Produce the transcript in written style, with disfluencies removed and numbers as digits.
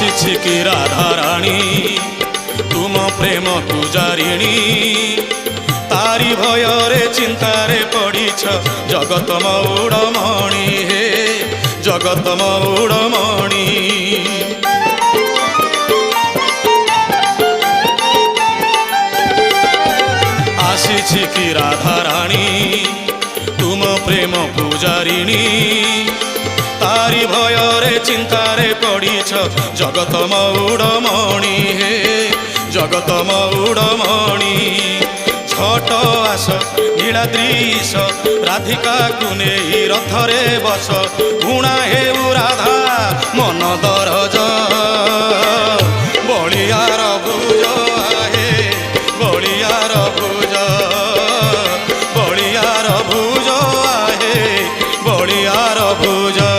आसी कि राधा रानी तुम प्रेम पूजारिणी तारी भयरे चिंतारे पड़ीछ जगत मौड़मणि हे जगत मौड़मणि। आसी कि राधा रानी तुम प्रेम पूजारिणी तारी भयरे चिंतारे पड़ीछ जगत मौड़मणि हे जगत मौड़मणि। छट आस नीलाद्रीश राधिका को नहीं रथरे बस गुणा